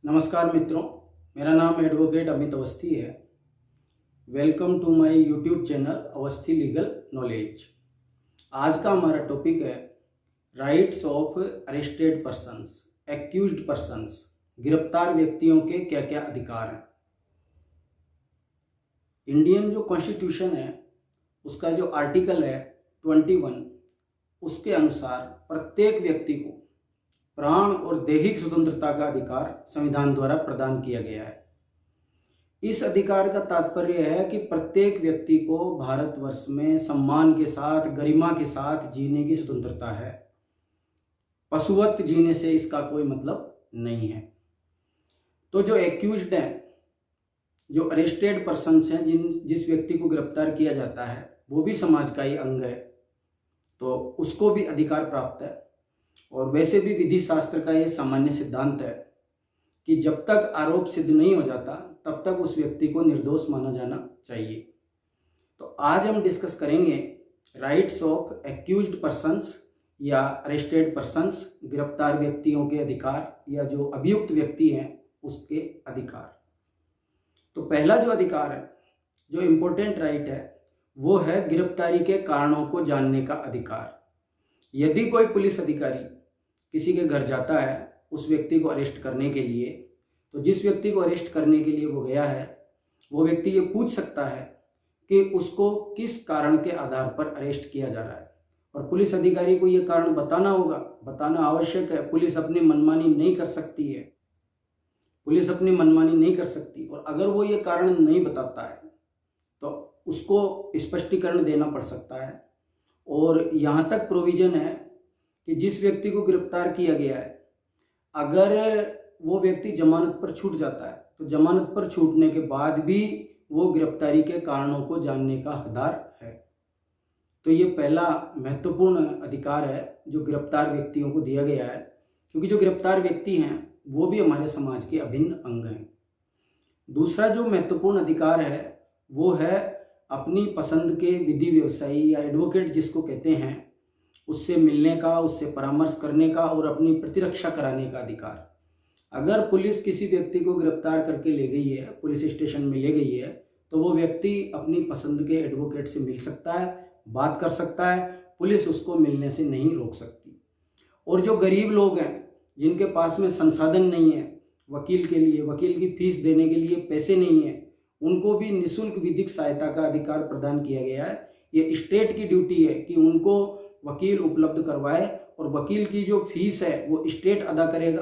नमस्कार मित्रों, मेरा नाम एडवोकेट अमित अवस्थी है। Welcome to my YouTube channel Awasthi legal knowledge. आज का हमारा टॉपिक है rights of arrested persons, accused persons. गिरफ्तार व्यक्तियों के क्या क्या अधिकार हैं। इंडियन जो कॉन्स्टिट्यूशन है उसका जो आर्टिकल है 21, उसके अनुसार प्रत्येक व्यक्ति को प्राण और दैहिक स्वतंत्रता का अधिकार संविधान द्वारा प्रदान किया गया है। इस अधिकार का तात्पर्य है कि प्रत्येक व्यक्ति को भारतवर्ष में सम्मान के साथ, गरिमा के साथ जीने की स्वतंत्रता है। पशुवत जीने से इसका कोई मतलब नहीं है। तो जो एक्यूज्ड हैं, जो अरेस्टेड पर्सन्स हैं, जिस व्यक्ति को गिरफ्तार किया जाता है, वो भी समाज का ही अंग है, तो उसको भी अधिकार प्राप्त है। और वैसे भी विधि शास्त्र का ये सामान्य सिद्धांत है कि जब तक आरोप सिद्ध नहीं हो जाता तब तक उस व्यक्ति को निर्दोष माना जाना चाहिए। तो आज हम डिस्कस करेंगे राइट्स ऑफ एक्यूज्ड पर्सन्स या अरेस्टेड पर्सन्स, गिरफ्तार व्यक्तियों के अधिकार या जो अभियुक्त व्यक्ति हैं उसके अधिकार। तो पहला जो अधिकार है, जो इम्पोर्टेंट राइट है, वो है गिरफ्तारी के कारणों को जानने का अधिकार। यदि कोई पुलिस अधिकारी किसी के घर जाता है उस व्यक्ति को अरेस्ट करने के लिए, तो जिस व्यक्ति को अरेस्ट करने के लिए वो गया है, वो व्यक्ति ये पूछ सकता है कि उसको किस कारण के आधार पर अरेस्ट किया जा रहा है। और पुलिस अधिकारी को ये कारण बताना होगा, बताना आवश्यक है। पुलिस अपनी मनमानी नहीं कर सकती है, पुलिस अपनी मनमानी नहीं कर सकती। और अगर वो ये कारण नहीं बताता है तो उसको स्पष्टीकरण देना पड़ सकता है। और यहाँ तक प्रोविज़न है कि जिस व्यक्ति को गिरफ्तार किया गया है, अगर वो व्यक्ति जमानत पर छूट जाता है तो जमानत पर छूटने के बाद भी वो गिरफ्तारी के कारणों को जानने का हकदार है। तो ये पहला महत्वपूर्ण अधिकार है जो गिरफ्तार व्यक्तियों को दिया गया है, क्योंकि जो गिरफ्तार व्यक्ति हैं वो भी हमारे समाज के अभिन्न अंग हैं। दूसरा जो महत्वपूर्ण अधिकार है वो है अपनी पसंद के विधि व्यवसायी या एडवोकेट जिसको कहते हैं, उससे मिलने का, उससे परामर्श करने का और अपनी प्रतिरक्षा कराने का अधिकार। अगर पुलिस किसी व्यक्ति को गिरफ्तार करके ले गई है, पुलिस स्टेशन में ले गई है, तो वो व्यक्ति अपनी पसंद के एडवोकेट से मिल सकता है, बात कर सकता है। पुलिस उसको मिलने से नहीं रोक सकती। और जो गरीब लोग हैं, जिनके पास में संसाधन नहीं है वकील के लिए, वकील की फीस देने के लिए पैसे नहीं है, उनको भी निःशुल्क विधिक सहायता का अधिकार प्रदान किया गया है। ये स्टेट की ड्यूटी है कि उनको वकील उपलब्ध करवाए और वकील की जो फीस है वो स्टेट अदा करेगा।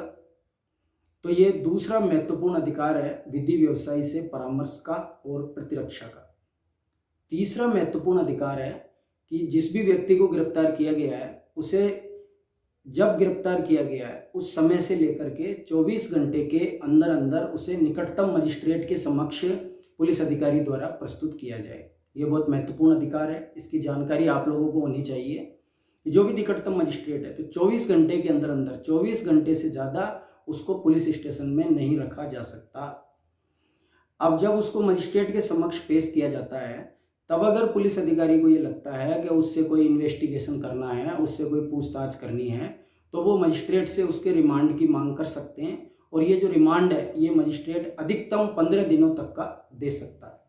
तो ये दूसरा महत्वपूर्ण अधिकार है विधि व्यवसायी से परामर्श का और प्रतिरक्षा का। तीसरा महत्वपूर्ण अधिकार है कि जिस भी व्यक्ति को गिरफ्तार किया गया है, उसे जब गिरफ्तार किया गया है उस समय से लेकर के 24 घंटे के अंदर अंदर उसे निकटतम मजिस्ट्रेट के समक्ष पुलिस अधिकारी द्वारा प्रस्तुत किया जाए। ये बहुत महत्वपूर्ण अधिकार है, इसकी जानकारी आप लोगों को होनी चाहिए। जो भी निकटतम मजिस्ट्रेट है तो 24 घंटे के अंदर अंदर, 24 घंटे से ज़्यादा उसको पुलिस स्टेशन में नहीं रखा जा सकता। अब जब उसको मजिस्ट्रेट के समक्ष पेश किया जाता है, तब अगर पुलिस अधिकारी को ये लगता है कि उससे कोई इन्वेस्टिगेशन करना है, उससे कोई पूछताछ करनी है, तो वो मजिस्ट्रेट से उसके रिमांड की मांग कर सकते हैं। और ये जो रिमांड है ये मजिस्ट्रेट अधिकतम 15 दिनों तक का दे सकता है।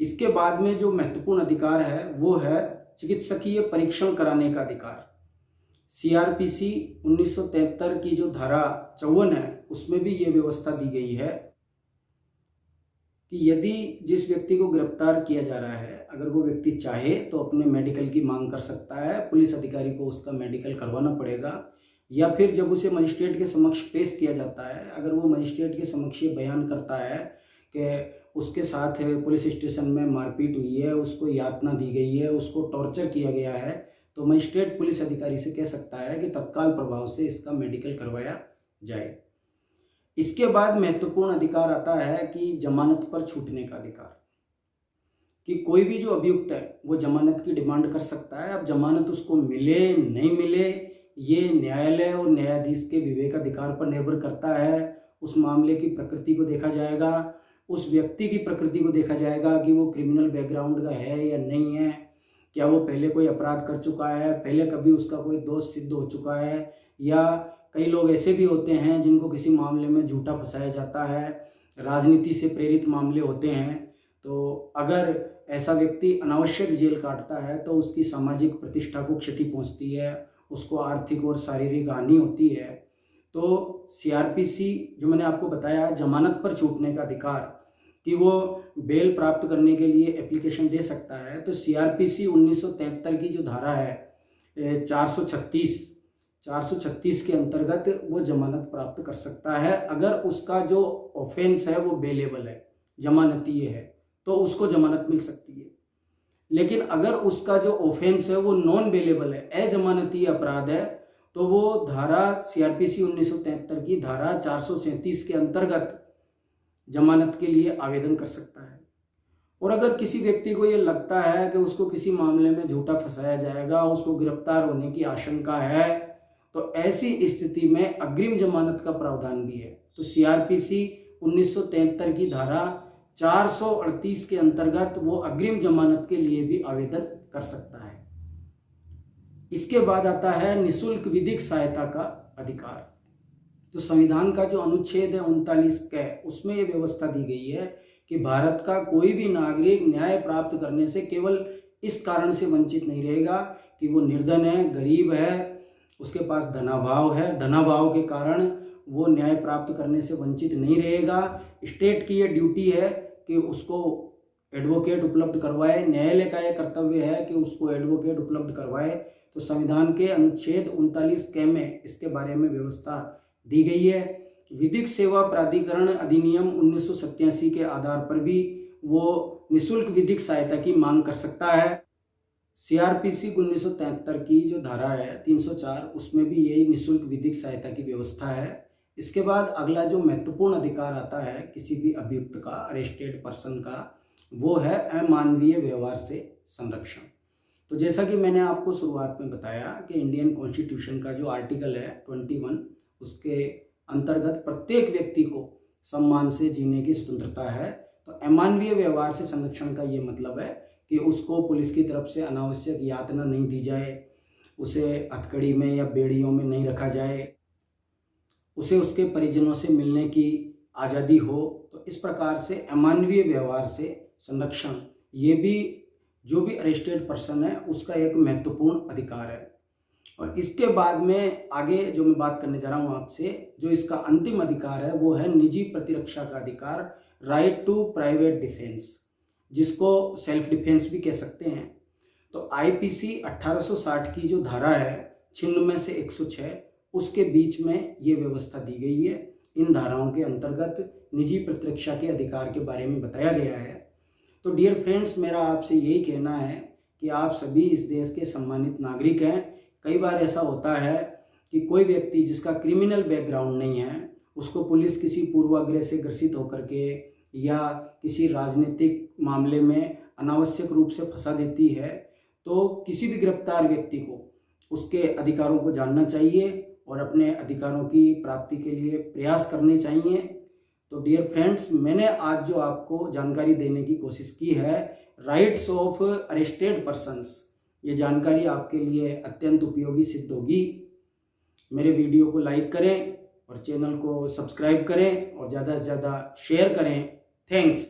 इसके बाद में जो महत्वपूर्ण अधिकार है वो है चिकित्सकीय परीक्षण कराने का अधिकार। CRPC 1973 की जो धारा 54 है उसमें भी ये व्यवस्था दी गई है कि यदि जिस व्यक्ति को गिरफ्तार किया जा रहा है, अगर वो व्यक्ति चाहे तो अपने मेडिकल की मांग कर सकता है। पुलिस अधिकारी को उसका मेडिकल करवाना पड़ेगा, या फिर जब उसे मजिस्ट्रेट के समक्ष पेश किया जाता है, अगर वो मजिस्ट्रेट के समक्ष ये बयान करता है कि उसके साथ पुलिस स्टेशन में मारपीट हुई है, उसको यातना दी गई है, उसको टॉर्चर किया गया है, तो मजिस्ट्रेट पुलिस अधिकारी से कह सकता है कि तत्काल प्रभाव से इसका मेडिकल करवाया जाए। इसके बाद महत्वपूर्ण अधिकार आता है कि जमानत पर छूटने का अधिकार, कि कोई भी जो अभियुक्त है वो जमानत की डिमांड कर सकता है। अब जमानत उसको मिले नहीं मिले ये न्यायालय और न्यायाधीश के विवेकाधिकार पर निर्भर करता है। उस मामले की प्रकृति को देखा जाएगा, उस व्यक्ति की प्रकृति को देखा जाएगा कि वो क्रिमिनल बैकग्राउंड का है या नहीं है, क्या वो पहले कोई अपराध कर चुका है, पहले कभी उसका कोई दोष सिद्ध हो चुका है, या कई लोग ऐसे भी होते हैं जिनको किसी मामले में झूठा फंसाया जाता है, राजनीति से प्रेरित मामले होते हैं। तो अगर ऐसा व्यक्ति अनावश्यक जेल काटता है तो उसकी सामाजिक प्रतिष्ठा को क्षति पहुंचती है, उसको आर्थिक और शारीरिक हानि होती है। तो सीआरपीसी जो मैंने आपको बताया, जमानत पर छूटने का अधिकार कि वो बेल प्राप्त करने के लिए एप्लीकेशन दे सकता है, तो सीआरपीसी 1973 की जो धारा है 436 के अंतर्गत वो जमानत प्राप्त कर सकता है। अगर उसका जो ऑफेंस है वो बेलेबल है, जमानतीय है, तो उसको जमानत मिल सकती है। लेकिन अगर उसका जो ऑफेंस है वो नॉन बेलेबल है, अजमानतीय अपराध है, तो वो धारा सीआरपीसी 1973 की धारा 437 के अंतर्गत जमानत के लिए आवेदन कर सकता है। और अगर किसी व्यक्ति को ये लगता है कि उसको किसी मामले में झूठा फंसाया जाएगा, उसको गिरफ्तार होने की आशंका है, तो ऐसी स्थिति में अग्रिम जमानत का प्रावधान भी है। तो सीआरपीसी 1973 की धारा 438 के अंतर्गत वो अग्रिम जमानत के लिए भी आवेदन कर सकता है। इसके बाद आता है निःशुल्क विधिक सहायता का अधिकार। तो संविधान का जो अनुच्छेद है 39 क, उसमें ये व्यवस्था दी गई है कि भारत का कोई भी नागरिक न्याय प्राप्त करने से केवल इस कारण से वंचित नहीं रहेगा कि वो निर्धन है, गरीब है, उसके पास धनाभाव है, धनाभाव के कारण वो न्याय प्राप्त करने से वंचित नहीं रहेगा। स्टेट की ये ड्यूटी है कि उसको एडवोकेट उपलब्ध करवाए, न्यायालय का यह कर्तव्य है कि उसको एडवोकेट उपलब्ध करवाए। तो संविधान के अनुच्छेद 39 क में इसके बारे में व्यवस्था दी गई है। विधिक सेवा प्राधिकरण अधिनियम 1987 के आधार पर भी वो निःशुल्क विधिक सहायता की मांग कर सकता है। सीआरपीसी 1973 की जो धारा है 304, उसमें भी यही निःशुल्क विधिक सहायता की व्यवस्था है। इसके बाद अगला जो महत्वपूर्ण अधिकार आता है किसी भी अभियुक्त का, अरेस्टेड पर्सन का, वो है अमानवीय व्यवहार से संरक्षण। तो जैसा कि मैंने आपको शुरुआत में बताया कि इंडियन कॉन्स्टिट्यूशन का जो आर्टिकल है 21, उसके अंतर्गत प्रत्येक व्यक्ति को सम्मान से जीने की स्वतंत्रता है। तो अमानवीय व्यवहार से संरक्षण का ये मतलब है कि उसको पुलिस की तरफ से अनावश्यक यातना नहीं दी जाए, उसे हथकड़ी में या बेड़ियों में नहीं रखा जाए, उसे उसके परिजनों से मिलने की आज़ादी हो। तो इस प्रकार से अमानवीय व्यवहार से संरक्षण, ये भी जो भी अरेस्टेड पर्सन है उसका एक महत्वपूर्ण अधिकार है। और इसके बाद में आगे जो मैं बात करने जा रहा हूँ आपसे, जो इसका अंतिम अधिकार है वो है निजी प्रतिरक्षा का अधिकार, राइट टू प्राइवेट डिफेंस, जिसको सेल्फ डिफेंस भी कह सकते हैं। तो आईपीसी 1860 की जो धारा है 96 से 106, उसके बीच में ये व्यवस्था दी गई है। इन धाराओं के अंतर्गत निजी प्रतिरक्षा के अधिकार के बारे में बताया गया है। तो डियर फ्रेंड्स, मेरा आपसे यही कहना है कि आप सभी इस देश के सम्मानित नागरिक हैं। कई बार ऐसा होता है कि कोई व्यक्ति जिसका क्रिमिनल बैकग्राउंड नहीं है, उसको पुलिस किसी पूर्वाग्रह से ग्रसित होकर के या किसी राजनीतिक मामले में अनावश्यक रूप से फंसा देती है। तो किसी भी गिरफ्तार व्यक्ति को उसके अधिकारों को जानना चाहिए और अपने अधिकारों की प्राप्ति के लिए प्रयास करने चाहिए। तो डियर फ्रेंड्स, मैंने आज जो आपको जानकारी देने की कोशिश की है राइट्स ऑफ अरेस्टेड पर्सन्स, ये जानकारी आपके लिए अत्यंत उपयोगी सिद्ध होगी। मेरे वीडियो को लाइक करें और चैनल को सब्सक्राइब करें और ज़्यादा से ज़्यादा शेयर करें। थैंक्स।